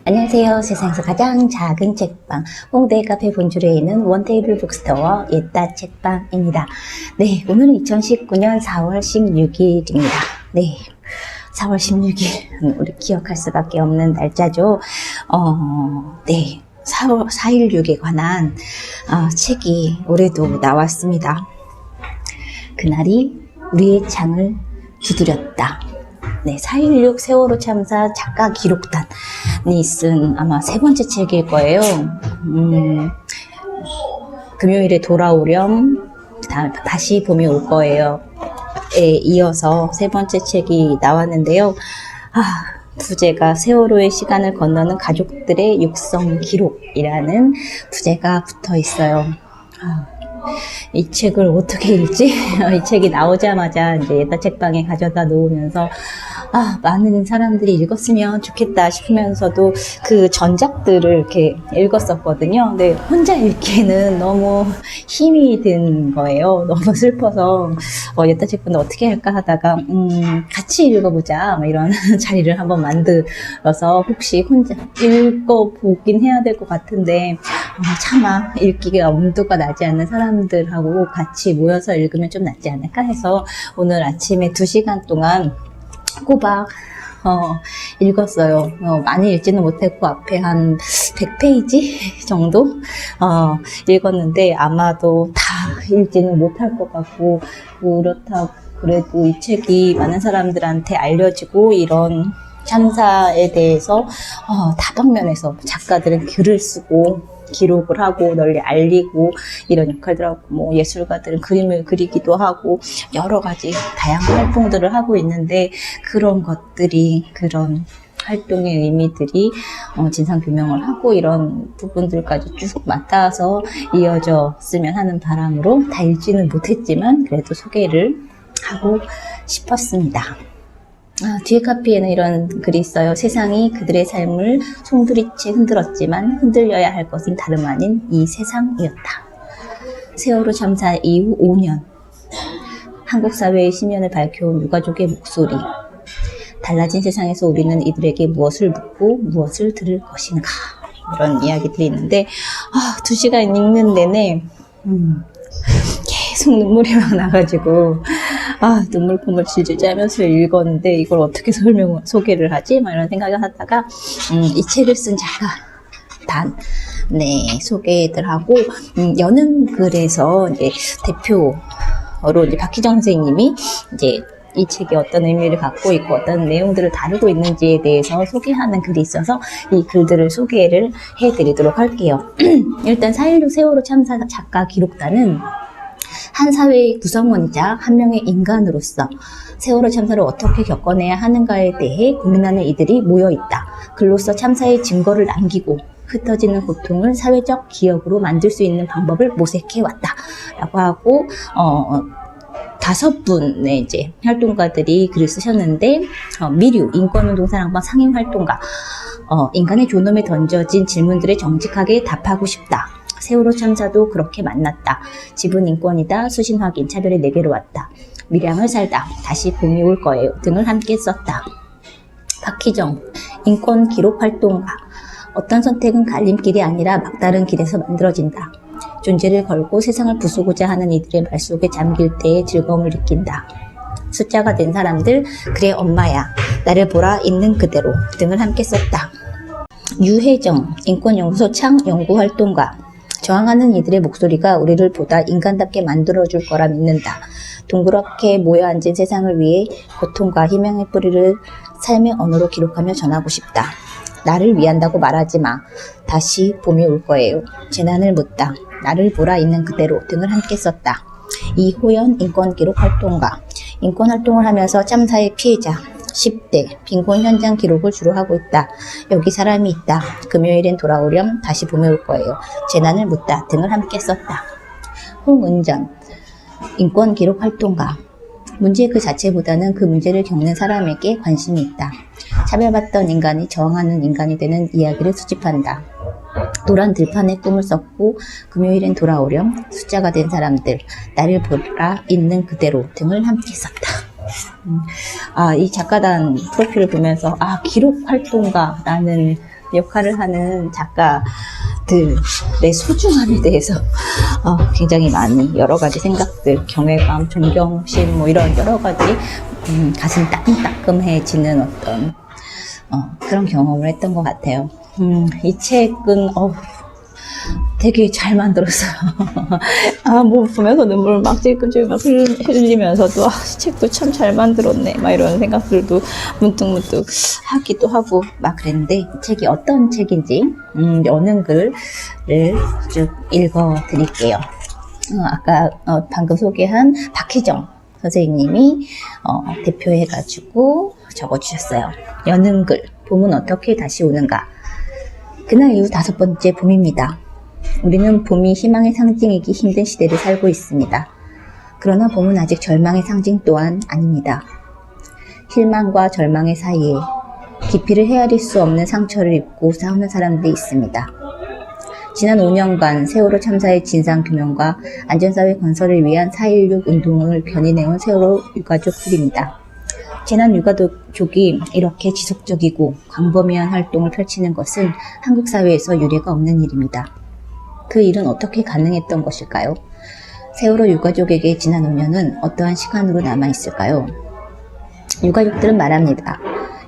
안녕하세요. 세상에서 가장 작은 책방 홍대 카페 본주에 있는 원테이블 북스토어 옛다 책방입니다. 네, 오늘은 2019년 4월 16일입니다. 네, 4월 16일 우리 기억할 수밖에 없는 날짜죠. 네, 4.16에 관한 책이 올해도 나왔습니다. 그날이 우리의 창을 두드렸다. 네, 4.16 세월호 참사 작가 기록단이 쓴 아마 세 번째 책일 거예요. 금요일에 돌아오렴, 다시 봄이 올 거예요. 에 이어서 세 번째 책이 나왔는데요. 부제가 세월호의 시간을 건너는 가족들의 육성 기록이라는 부제가 붙어 있어요. 이 책을 어떻게 읽지? 이 책이 나오자마자 이제 옛다 책방에 가져다 놓으면서 많은 사람들이 읽었으면 좋겠다 싶으면서도 그 전작들을 이렇게 읽었었거든요. 근데 혼자 읽기에는 너무 힘이 든 거예요. 너무 슬퍼서 옛다 책방을 어떻게 할까 하다가 같이 읽어보자 이런 자리를 한번 만들어서 혹시 혼자 읽어보긴 해야 될 것 같은데 차마 읽기가 엄두가 나지 않는 사람들하고 같이 모여서 읽으면 좀 낫지 않을까 해서 오늘 아침에 2시간 동안 꼬박 읽었어요. 많이 읽지는 못했고 앞에 한 100페이지 정도 읽었는데 아마도 다 읽지는 못할 것 같고 그렇다고 그래도 이 책이 많은 사람들한테 알려지고 이런 참사에 대해서 다방면에서 작가들은 글을 쓰고 기록을 하고 널리 알리고 이런 역할들 하고 뭐 예술가들은 그림을 그리기도 하고 여러 가지 다양한 활동들을 하고 있는데 그런 것들이 그런 활동의 의미들이 진상규명을 하고 이런 부분들까지 쭉 맞닿아서 이어졌으면 하는 바람으로 다 읽지는 못했지만 그래도 소개를 하고 싶었습니다. 뒤에 카피에는 이런 글이 있어요. 세상이 그들의 삶을 송두리째 흔들었지만 흔들려야 할 것은 다름 아닌 이 세상이었다. 세월호 참사 이후 5년 한국 사회의 심연을 밝혀온 유가족의 목소리. 달라진 세상에서 우리는 이들에게 무엇을 묻고 무엇을 들을 것인가. 이런 이야기들이 있는데 2시간 읽는 내내 계속 눈물이 막 나가지고 눈물콧물 질질 짜면서 읽었는데 이걸 어떻게 소개를 하지? 막 이런 생각을 하다가 이 책을 쓴 작가 소개들 하고 여는 글에서 이제 대표로 이제 박희정 선생님이 이제 이 책이 어떤 의미를 갖고 있고 어떤 내용들을 다루고 있는지에 대해서 소개하는 글이 있어서 이 글들을 소개를 해드리도록 할게요. 일단 4.16 세월호 참사 작가 기록단은 한 사회의 구성원이자 한 명의 인간으로서 세월호 참사를 어떻게 겪어내야 하는가에 대해 고민하는 이들이 모여있다. 글로써 참사의 증거를 남기고 흩어지는 고통을 사회적 기억으로 만들 수 있는 방법을 모색해왔다. 라고 하고 5분의 이제 활동가들이 글을 쓰셨는데 미류 인권운동 사랑방 상임활동가 인간의 존엄에 던져진 질문들에 정직하게 답하고 싶다. 세월호 참사도 그렇게 만났다. 집은 인권이다. 수신 확인, 차별의 내게로 왔다. 밀양을 살다. 다시 봄이 올 거예요. 등을 함께 썼다. 박희정, 인권 기록 활동가. 어떤 선택은 갈림길이 아니라 막다른 길에서 만들어진다. 존재를 걸고 세상을 부수고자 하는 이들의 말 속에 잠길 때의 즐거움을 느낀다. 숫자가 된 사람들, 그래 엄마야. 나를 보라 있는 그대로. 등을 함께 썼다. 유혜정, 인권연구소 창 연구활동가. 저항하는 이들의 목소리가 우리를 보다 인간답게 만들어줄 거라 믿는다. 동그랗게 모여앉은 세상을 위해 고통과 희망의 뿌리를 삶의 언어로 기록하며 전하고 싶다. 나를 위한다고 말하지 마. 다시 봄이 올 거예요. 재난을 묻다. 나를 보라 있는 그대로 등을 함께 썼다. 이호연 인권기록 활동가. 인권활동을 하면서 참사의 피해자 10대 빈곤 현장 기록을 주로 하고 있다. 여기 사람이 있다. 금요일엔 돌아오렴. 다시 봄이 올 거예요. 재난을 묻다 등을 함께 썼다. 홍은정 인권 기록 활동가. 문제 그 자체보다는 그 문제를 겪는 사람에게 관심이 있다. 차별받던 인간이 저항하는 인간이 되는 이야기를 수집한다. 노란 들판에 꿈을 썼고 금요일엔 돌아오렴. 숫자가 된 사람들. 나를 보라 있는 그대로 등을 함께 썼다. 이 작가단 프로필을 보면서 기록 활동가라는 역할을 하는 작가들의 소중함에 대해서 굉장히 많이 여러 가지 생각들, 경외감, 존경심 뭐 이런 여러 가지 가슴 따끔따끔해지는 어떤 그런 경험을 했던 것 같아요. 이 책은 되게 잘 만들었어요. 뭐 보면서 눈물 막 찔끔찔끔 막 흘리면서도 이 책도 참 잘 만들었네 막 이런 생각들도 문득문득 하기도 하고 막 그랬는데, 이 책이 어떤 책인지 여는 글을 쭉 읽어 드릴게요. 아까 방금 소개한 박희정 선생님이 대표해가지고 적어주셨어요. 여는 글, 봄은 어떻게 다시 오는가. 그날 이후 5번째 봄입니다. 우리는 봄이 희망의 상징이기 힘든 시대를 살고 있습니다. 그러나 봄은 아직 절망의 상징 또한 아닙니다. 희망과 절망의 사이에 깊이를 헤아릴 수 없는 상처를 입고 싸우는 사람들이 있습니다. 지난 5년간 세월호 참사의 진상규명과 안전사회 건설을 위한 4.16 운동을 견인해온 세월호 유가족들입니다. 지난 유가족이 이렇게 지속적이고 광범위한 활동을 펼치는 것은 한국 사회에서 유례가 없는 일입니다. 그 일은 어떻게 가능했던 것일까요? 세월호 유가족에게 지난 5년은 어떠한 시간으로 남아있을까요? 유가족들은 말합니다.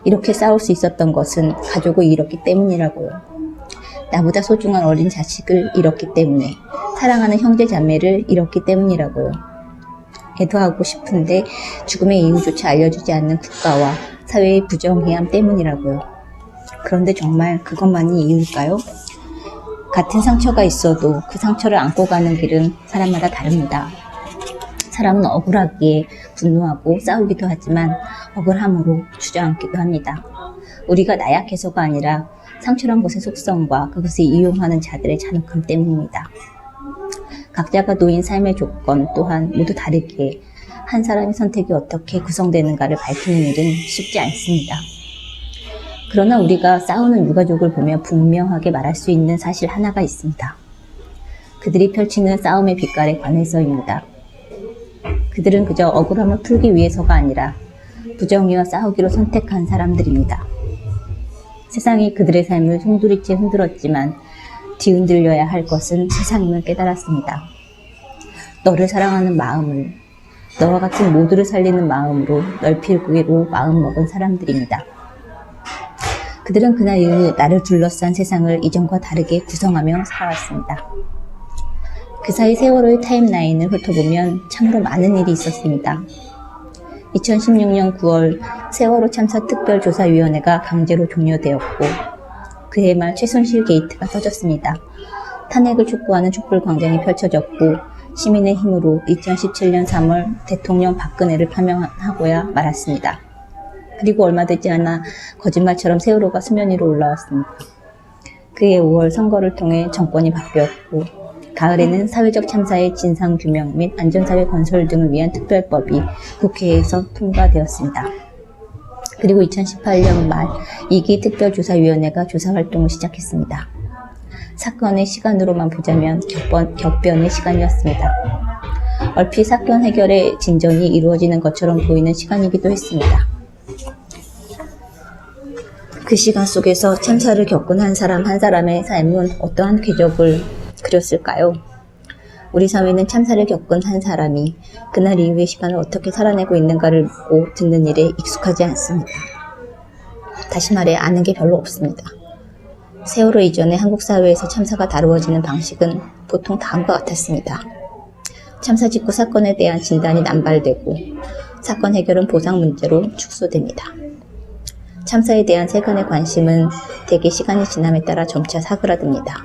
이렇게 싸울 수 있었던 것은 가족을 잃었기 때문이라고요. 나보다 소중한 어린 자식을 잃었기 때문에, 사랑하는 형제 자매를 잃었기 때문이라고요. 애도하고 싶은데 죽음의 이유조차 알려주지 않는 국가와 사회의 부정의함 때문이라고요. 그런데 정말 그것만이 이유일까요? 같은 상처가 있어도 그 상처를 안고 가는 길은 사람마다 다릅니다. 사람은 억울하기에 분노하고 싸우기도 하지만 억울함으로 주저앉기도 합니다. 우리가 나약해서가 아니라 상처란 것의 속성과 그것을 이용하는 자들의 잔혹함 때문입니다. 각자가 놓인 삶의 조건 또한 모두 다르기에 한 사람의 선택이 어떻게 구성되는가를 밝히는 일은 쉽지 않습니다. 그러나 우리가 싸우는 유가족을 보며 분명하게 말할 수 있는 사실 하나가 있습니다. 그들이 펼치는 싸움의 빛깔에 관해서입니다. 그들은 그저 억울함을 풀기 위해서가 아니라 부정의와 싸우기로 선택한 사람들입니다. 세상이 그들의 삶을 송두리째 흔들었지만 뒤흔들려야 할 것은 세상임을 깨달았습니다. 너를 사랑하는 마음을, 너와 같은 모두를 살리는 마음으로 넓히기로 마음먹은 사람들입니다. 그들은 그날 이후 나를 둘러싼 세상을 이전과 다르게 구성하며 살아왔습니다. 그 사이 세월호의 타임라인을 훑어보면 참으로 많은 일이 있었습니다. 2016년 9월 세월호 참사 특별조사위원회가 강제로 종료되었고, 그해 말 최순실 게이트가 터졌습니다. 탄핵을 촉구하는 촛불광장이 펼쳐졌고, 시민의 힘으로 2017년 3월 대통령 박근혜를 파면하고야 말았습니다. 그리고 얼마 되지 않아 거짓말처럼 세월호가 수면 위로 올라왔습니다. 그해 5월 선거를 통해 정권이 바뀌었고, 가을에는 사회적 참사의 진상규명 및 안전사회 건설 등을 위한 특별법이 국회에서 통과되었습니다. 그리고 2018년 말 2기 특별조사위원회가 조사활동을 시작했습니다. 사건의 시간으로만 보자면 격변의 시간이었습니다. 얼핏 사건 해결의 진전이 이루어지는 것처럼 보이는 시간이기도 했습니다. 그 시간 속에서 참사를 겪은 한 사람 한 사람의 삶은 어떠한 궤적을 그렸을까요? 우리 사회는 참사를 겪은 한 사람이 그날 이후의 시간을 어떻게 살아내고 있는가를 묻고 듣는 일에 익숙하지 않습니다. 다시 말해 아는 게 별로 없습니다. 세월호 이전에 한국 사회에서 참사가 다루어지는 방식은 보통 다음과 같았습니다. 참사 직후 사건에 대한 진단이 남발되고 사건 해결은 보상 문제로 축소됩니다. 참사에 대한 세간의 관심은 대개 시간이 지남에 따라 점차 사그라듭니다.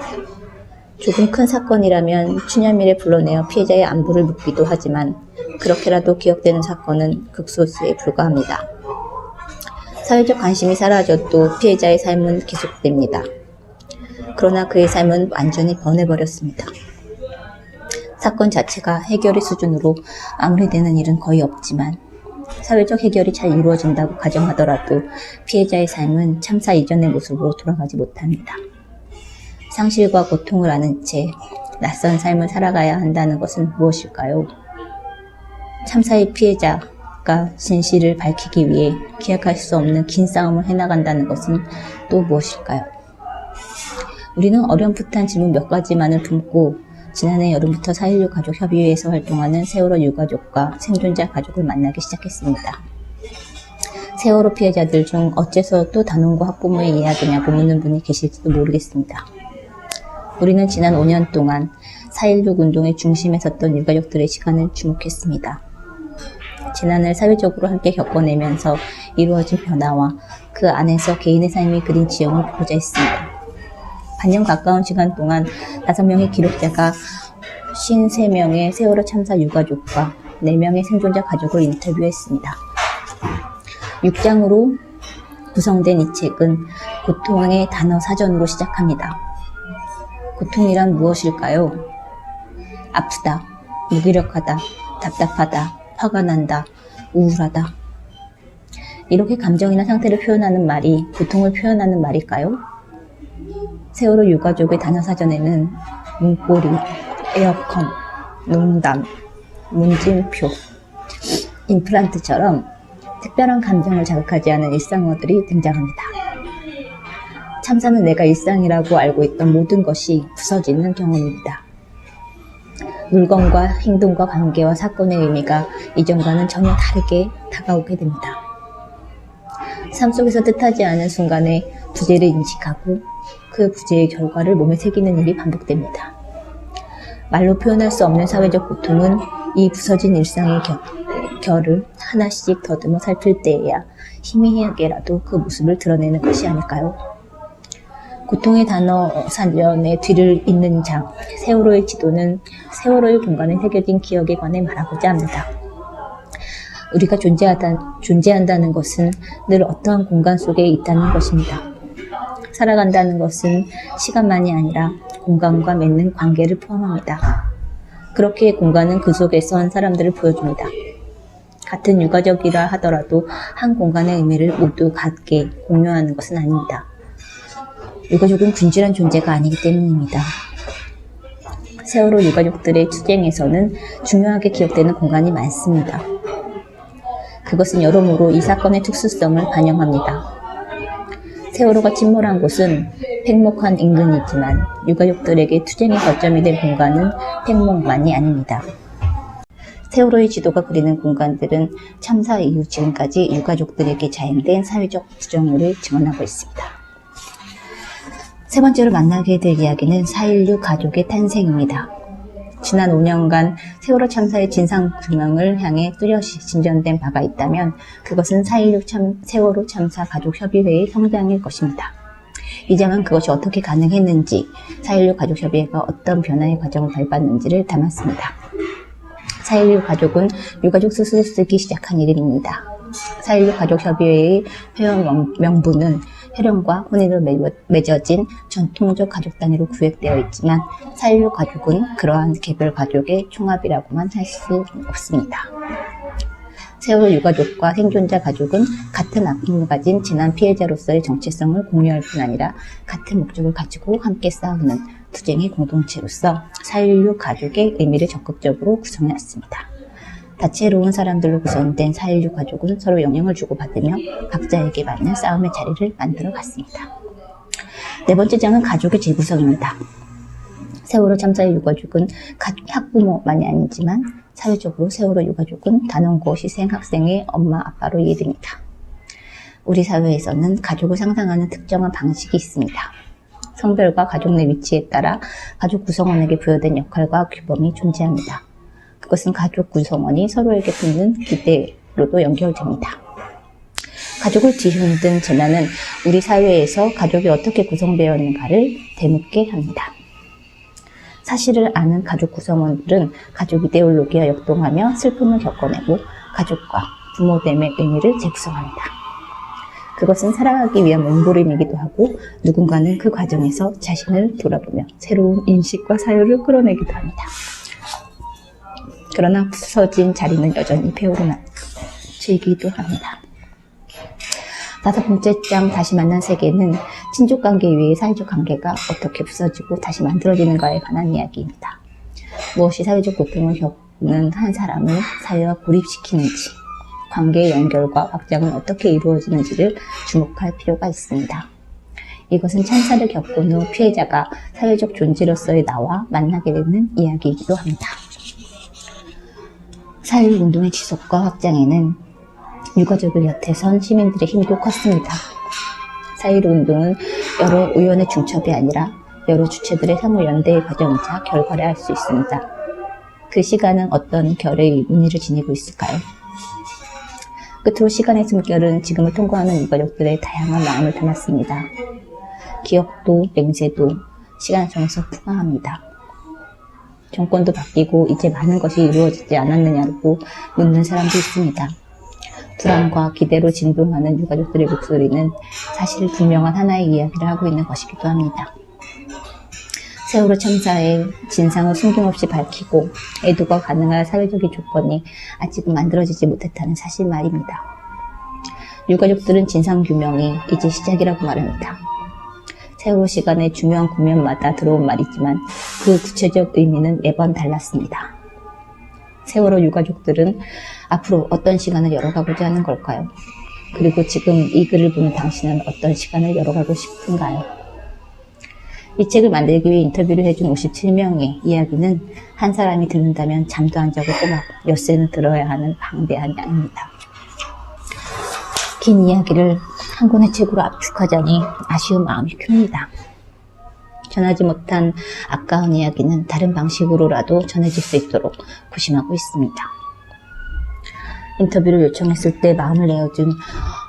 조금 큰 사건이라면 추념일에 불러내어 피해자의 안부를 묻기도 하지만 그렇게라도 기억되는 사건은 극소수에 불과합니다. 사회적 관심이 사라져도 피해자의 삶은 계속됩니다. 그러나 그의 삶은 완전히 변해버렸습니다. 사건 자체가 해결의 수준으로 마무리되는 일은 거의 없지만 사회적 해결이 잘 이루어진다고 가정하더라도 피해자의 삶은 참사 이전의 모습으로 돌아가지 못합니다. 상실과 고통을 아는 채 낯선 삶을 살아가야 한다는 것은 무엇일까요? 참사의 피해자가 진실을 밝히기 위해 기약할 수 없는 긴 싸움을 해나간다는 것은 또 무엇일까요? 우리는 어렴풋한 질문 몇 가지만을 품고 지난해 여름부터 4.16 가족협의회에서 활동하는 세월호 유가족과 생존자 가족을 만나기 시작했습니다. 세월호 피해자들 중 어째서 또 단원고 학부모의 이야기냐고 묻는 분이 계실지도 모르겠습니다. 우리는 지난 5년 동안 4.16 운동의 중심에 섰던 유가족들의 시간을 주목했습니다. 지난해를 사회적으로 함께 겪어내면서 이루어진 변화와 그 안에서 개인의 삶이 그린 지형을 보고자 했습니다. 반년 가까운 시간 동안 5명의 기록자가 53명의 세월호 참사 유가족과 4명의 생존자 가족을 인터뷰했습니다. 6장으로 구성된 이 책은 고통의 단어 사전으로 시작합니다. 고통이란 무엇일까요? 아프다, 무기력하다, 답답하다, 화가 난다, 우울하다. 이렇게 감정이나 상태를 표현하는 말이 고통을 표현하는 말일까요? 세월호 유가족의 단어사전에는 문고리, 에어컨, 농담, 문진표, 임플란트처럼 특별한 감정을 자극하지 않은 일상어들이 등장합니다. 참사는 내가 일상이라고 알고 있던 모든 것이 부서지는 경험입니다. 물건과 행동과 관계와 사건의 의미가 이전과는 전혀 다르게 다가오게 됩니다. 삶 속에서 뜻하지 않은 순간에 부재를 인식하고 그 부재의 결과를 몸에 새기는 일이 반복됩니다. 말로 표현할 수 없는 사회적 고통은 이 부서진 일상의 결을 하나씩 더듬어 살필 때에야 희미하게라도 그 모습을 드러내는 것이 아닐까요? 고통의 단어 사전의 뒤를 잇는 장, 세월호의 지도는 세월호의 공간에 새겨진 기억에 관해 말하고자 합니다. 우리가 존재한다는 것은 늘 어떠한 공간 속에 있다는 것입니다. 살아간다는 것은 시간만이 아니라 공간과 맺는 관계를 포함합니다. 그렇게 공간은 그 속에 선 사람들을 보여줍니다. 같은 유가족이라 하더라도 한 공간의 의미를 모두 같게 공유하는 것은 아닙니다. 유가족은 균질한 존재가 아니기 때문입니다. 세월호 유가족들의 투쟁에서는 중요하게 기억되는 공간이 많습니다. 그것은 여러모로 이 사건의 특수성을 반영합니다. 세월호가 침몰한 곳은 팽목한 인근이지만 유가족들에게 투쟁의 거점이 된 공간은 팽목만이 아닙니다. 세월호의 지도가 그리는 공간들은 참사 이후 지금까지 유가족들에게 자행된 사회적 부정을 증언하고 있습니다. 세 번째로 만나게 될 이야기는 4.16 가족의 탄생입니다. 지난 5년간 세월호 참사의 진상규명을 향해 뚜렷이 진전된 바가 있다면 그것은 4.16 세월호 참사 가족협의회의 성장일 것입니다. 이 장은 그것이 어떻게 가능했는지, 4.16 가족협의회가 어떤 변화의 과정을 밟았는지를 담았습니다. 4.16 가족은 유가족 스스로 쓰기 시작한 이름입니다. 4.16 가족협의회의 회원 명부는 혈연과 혼인으로 맺어진 전통적 가족 단위로 구획되어 있지만 4.16 가족은 그러한 개별 가족의 총합이라고만 할 수 없습니다. 세월호 유가족과 생존자 가족은 같은 아픔을 가진 재난 피해자로서의 정체성을 공유할 뿐 아니라 같은 목적을 가지고 함께 싸우는 투쟁의 공동체로서 4.16 가족의 의미를 적극적으로 구성해왔습니다. 다채로운 사람들로 구성된 4.16 가족은 서로 영향을 주고받으며 각자에게 맞는 싸움의 자리를 만들어 갔습니다. 네 번째 장은 가족의 재구성입니다. 세월호 참사의 유가족은 학부모만이 아니지만 사회적으로 세월호 유가족은 단원고 희생 학생의 엄마 아빠로 이해됩니다. 우리 사회에서는 가족을 상상하는 특정한 방식이 있습니다. 성별과 가족 내 위치에 따라 가족 구성원에게 부여된 역할과 규범이 존재합니다. 그것은 가족 구성원이 서로에게 품는 기대로도 연결됩니다. 가족을 뒤흔든 재난은 우리 사회에서 가족이 어떻게 구성되었는가를 되묻게 합니다. 사실을 아는 가족 구성원들은 가족 이데올로기와 역동하며 슬픔을 겪어내고 가족과 부모됨의 의미를 재구성합니다. 그것은 살아가기 위한 몸부림이기도 하고 누군가는 그 과정에서 자신을 돌아보며 새로운 인식과 사유를 끌어내기도 합니다. 그러나 부서진 자리는 여전히 배우러지기도 합니다. 다섯 번째 장 다시 만난 세계는 친족관계 위의 사회적 관계가 어떻게 부서지고 다시 만들어지는가에 관한 이야기입니다. 무엇이 사회적 고통을 겪는 한 사람을 사회와 고립시키는지, 관계의 연결과 확장은 어떻게 이루어지는지를 주목할 필요가 있습니다. 이것은 참사를 겪은 후 피해자가 사회적 존재로서의 나와 만나게 되는 이야기이기도 합니다. 4.16 운동의 지속과 확장에는 유가족을 곁에선 시민들의 힘도 컸습니다. 4.16 운동은 여러 의원의 중첩이 아니라 여러 주체들의 상호 연대의 과정이자 결과를 알 수 있습니다. 그 시간은 어떤 결의 의미를 지니고 있을까요? 끝으로 시간의 숨결은 지금을 통과하는 유가족들의 다양한 마음을 담았습니다. 기억도 맹세도 시간을 통해서 풍화합니다. 정권도 바뀌고 이제 많은 것이 이루어지지 않았느냐고 묻는 사람도 있습니다. 불안과 기대로 진동하는 유가족들의 목소리는 사실 분명한 하나의 이야기를 하고 있는 것이기도 합니다. 세월호 참사의 진상을 숨김없이 밝히고 애도가 가능한 사회적인 조건이 아직은 만들어지지 못했다는 사실 말입니다. 유가족들은 진상규명이 이제 시작이라고 말합니다. 세월호 시간의 중요한 국면마다 들어온 말이지만 그 구체적 의미는 매번 달랐습니다. 세월호 유가족들은 앞으로 어떤 시간을 열어가고자 하는 걸까요? 그리고 지금 이 글을 보는 당신은 어떤 시간을 열어가고 싶은가요? 이 책을 만들기 위해 인터뷰를 해준 57명의 이야기는 한 사람이 듣는다면 잠도 안 자고 꼬박 엿새는 들어야 하는 방대한 양입니다. 긴 이야기를 한 권의 책으로 압축하자니 아쉬운 마음이 큽니다. 전하지 못한 아까운 이야기는 다른 방식으로라도 전해질 수 있도록 고심하고 있습니다. 인터뷰를 요청했을 때 마음을 내어준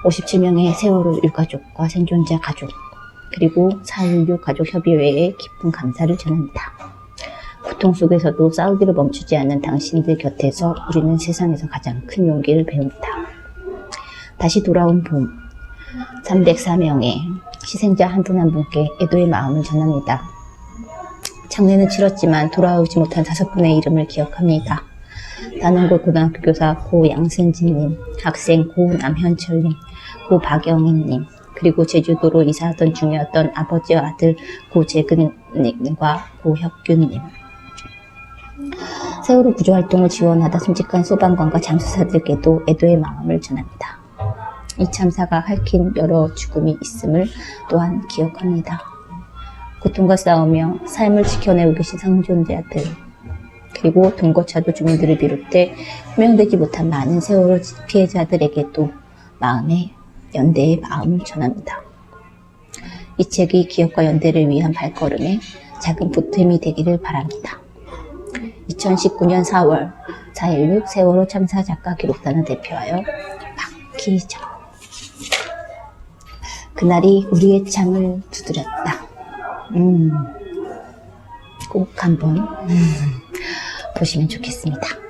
57명의 세월호 유가족과 생존자 가족, 그리고 4.16 가족협의회에 깊은 감사를 전합니다. 고통 속에서도 싸우기를 멈추지 않는 당신들 곁에서 우리는 세상에서 가장 큰 용기를 배웁니다. 다시 돌아온 봄, 304명의 희생자 한 분 한 분께 애도의 마음을 전합니다. 장례는 치렀지만 돌아오지 못한 5분의 이름을 기억합니다. 단원고 고등학교 교사 고 양승진님, 학생 고 남현철님, 고 박영희님, 그리고 제주도로 이사하던 중이었던 아버지와 아들 고 재근님과 고 혁균님. 세월호 구조활동을 지원하다 숨직한 소방관과 잠수사들께도 애도의 마음을 전합니다. 이 참사가 핥힌 여러 죽음이 있음을 또한 기억합니다. 고통과 싸우며 삶을 지켜내고 계신 생존자들, 그리고 동거차도 주민들을 비롯해 호명되지 못한 많은 세월호 피해자들에게도 마음의 연대의 마음을 전합니다. 이 책이 기억과 연대를 위한 발걸음에 작은 보탬이 되기를 바랍니다. 2019년 4월 4.16 세월호 참사 작가 기록단을 대표하여 박희정. 그날이 우리의 창을 두드렸다. 꼭 한번 보시면 좋겠습니다.